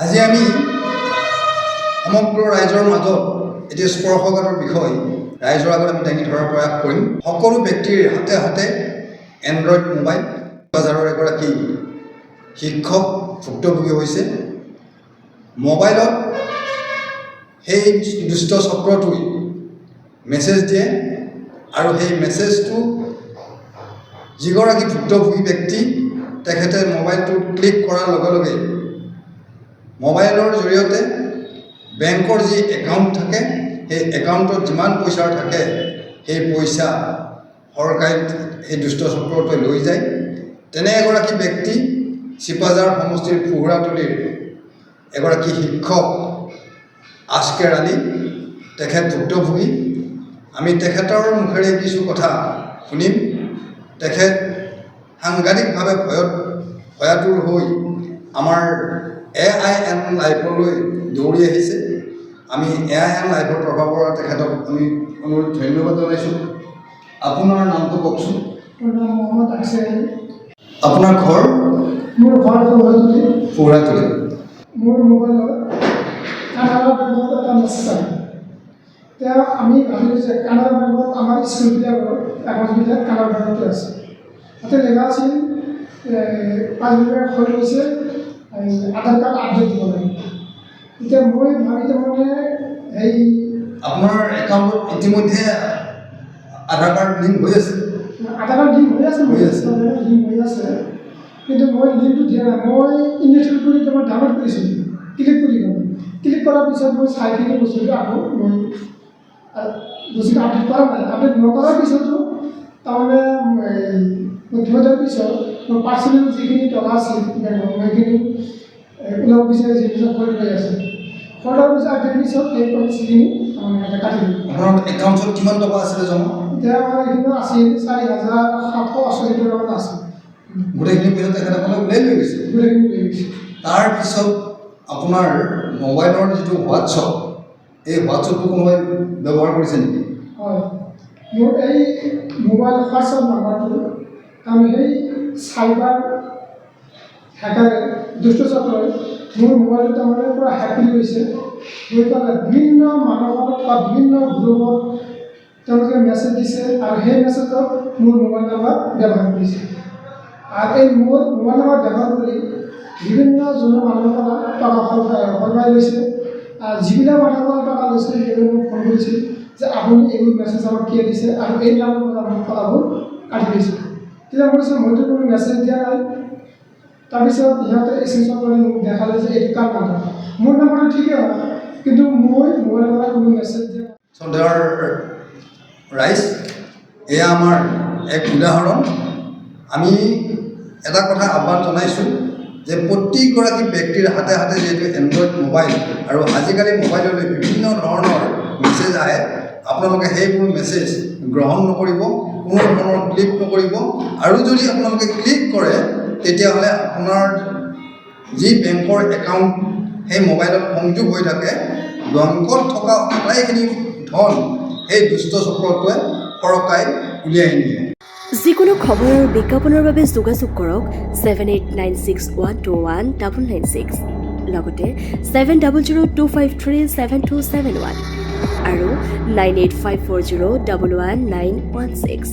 আজি আমি সমগ্ৰ ৰাইজৰ মাজত এটি স্পৰ্শকাতৰ বিষয় ৰাইজৰ আগত আমি দাঙি ধৰাৰ প্ৰয়াস কৰিম। সকলো ব্যক্তিৰ হাতে হাতে এণ্ড্ৰইড মোবাইল। বজাৰৰ এগৰাকী শিক্ষক ভুক্তভোগী হৈছে। মোবাইলত সেই দুষ্ট চক্ৰটোৱে মেছেজ দিয়ে আৰু সেই মেছেজটো যিগৰাকী ভুক্তভোগী ব্যক্তি তেখেতে মোবাইলটো ক্লিক কৰাৰ লগে লগে মোবাইলৰ জৰিয়তে বেংকৰ যি একাউণ্ট থাকে সেই একাউণ্টত যিমান পইচা থাকে সেই পইচা সৰকাই এই দুষ্ট চক্ৰটোৱে লৈ যায়। তেনে এগৰাকী ব্যক্তি চিপাঝাৰ সমষ্টিৰ ফুহুৰাতলিৰ এগৰাকী শিক্ষক আজকেৰ আলী, তেখেত ভুক্তভোগী। আমি তেখেতৰ মুখেৰে কিছু কথা শুনিম। তেখেত সাংঘাতিকভাৱে ভয়াতুৰ হৈ আমাৰ AIN লাইভলৈ দৌৰি আহিছে। আমি AIN লাইভৰ প্ৰভাৱৰ পৰা তেখেতক আমি অনুৰোধ ধন্যবাদ জনাইছোঁ। আপোনাৰ নামটো কওকচোন। মোৰ নাম মহম্মদ আজকেৰ আলী। আপোনাৰ ঘৰ? মোৰ ঘৰ ফুহুৰাতলি। ফুহুৰাতলি। মোৰ মোবাইলত কানাড়া বেংকত এটা মেছেজ আহে। তেওঁ আমি ভাবিলোঁ যে কানাড়া বেংকত আমাৰ স্কুলবিলাকৰ একাউণ্টবিলাক কানাড়া বেংকতে আছে। তাতে লেখা আছিল পাছবুকৰ হৈ গৈছে, আধাৰ কাৰ্ড আপডেট দিব লাগে। এতিয়া মই ভাবি তাৰমানে এই আপোনাৰ একাউণ্টত ইতিমধ্যে আধাৰ কাৰ্ড লিংক হৈ আছে? আধাৰ কাৰ্ড লিংক হৈ আছে, লিংক হৈ আছে, কিন্তু মই লিংকটো দিয়া নাই। মই ইনষ্টল কৰি তাৰমানে ডাউনলোড কৰিছিলোঁ, ক্লিক কৰি গ'লোঁ। ক্লিক কৰাৰ পিছত মই চাই কিনে বস্তুটো আকৌ মই বস্তুটো আপডেট কৰা নাই। আপডেট নকৰাৰ পিছতো তাৰমানে মই দিয়াৰ পিছত মোৰ পাৰ্চনেল যিখিনি টকা আছিল বেংকত মই সেইখিনি ওলাব বিচাৰি যিবিলাক কৰি লৈ আছে। কৰাৰ পিছত আগৰ পিছত সেই পইচাখিনি তাৰমানে কাটি দিলোঁ। আপোনাৰ একাউণ্টত কিমান টকা আছিলে জমা? এতিয়া আমাৰ এইখিনি আছিল 4,768 টকা আছিল। গোটেইখিনি পইচা তেখেতসকলে উলিয়াই লৈ গৈছে। গোটেইখিনি লৈ গৈছে। তাৰপিছত আপোনাৰ মোবাইলৰ যিটো হোৱাটছআপ, এই হোৱাটছআপটো কোনোবাই ব্যৱহাৰ কৰিছে নেকি? হয়, মোৰ এই মোবাইল হোৱাটছআপ নাম্বাৰটো কাৰণ সেই চাইবাৰ হেকাৰে দুষ্ট চক্ৰই মোৰ মোবাইলটো তাৰমানে পূৰা হেক কৰি লৈছে। গৈ পেলাই বিভিন্ন মানুহৰ বা বিভিন্ন গ্ৰুপত তেওঁলোকে মেছেজ দিছে আৰু সেই মেছেজত মোৰ মোবাইল নাম্বাৰ ব্যৱহাৰ কৰিছে। আৰু এই মোৰ মোবাইল নাম্বাৰ ব্যৱহাৰ কৰি বিভিন্ন জনৰ মানুহৰ পৰা টকা সলমাই লৈছে। যিবিলাক মানুহৰ পৰা টকা লৈছে সেইবোৰ মোক ফোন কৰিছিল যে আপুনি এইবোৰ মেছেজ আমাক কিয় দিছে আৰু এই নামৰ পৰা মোক টকাবোৰ কাটি লৈছে। তেতিয়া মই কৈছোঁ মইতো কোনো মেছেজ দিয়া নাই। তাৰপিছত ইহঁতে স্ক্ৰীনশ্বট কৰি মোক দেখালে যে এইটো কাৰ নাম্বাৰ। মোৰ নাম্বাৰটো ঠিকেই হয়, কিন্তু মই মোবাইলৰ পৰা কোনো মেছেজ দিয়া নাই। শ্ৰদ্ধাৰ ৰাইজ, এয়া আমাৰ এক উদাহৰণ। আমি এটা কথা আহ্বান জনাইছোঁ যে প্ৰতিগৰাকী ব্যক্তিৰ হাতে হাতে যিহেতু এণ্ড্ৰইড মোবাইল আৰু আজিকালি মোবাইললৈ বিভিন্ন ধৰণৰ মেছেজ আহে, আপোনালোকে সেইবোৰ মেছেজ গ্ৰহণ নকৰিব, কোনো ধৰণৰ ক্লিক নকৰিব। আৰু যদি আপোনালোকে ক্লিক কৰে তেতিয়াহ'লে আপোনাৰ যি বেংকৰ একাউণ্ট সেই মোবাইলত সংযোগ হৈ থাকে, বেংকত থকা প্ৰায়খিনি ধন সেই দুষ্ট চক্ৰটোৱে সৰকাই উলিয়াই নিয়ে। যিকোনো খবৰ আৰু বিজ্ঞাপনৰ বাবে যোগাযোগ কৰক 7896121996 লগতে 7002537271 আৰু 9854011916।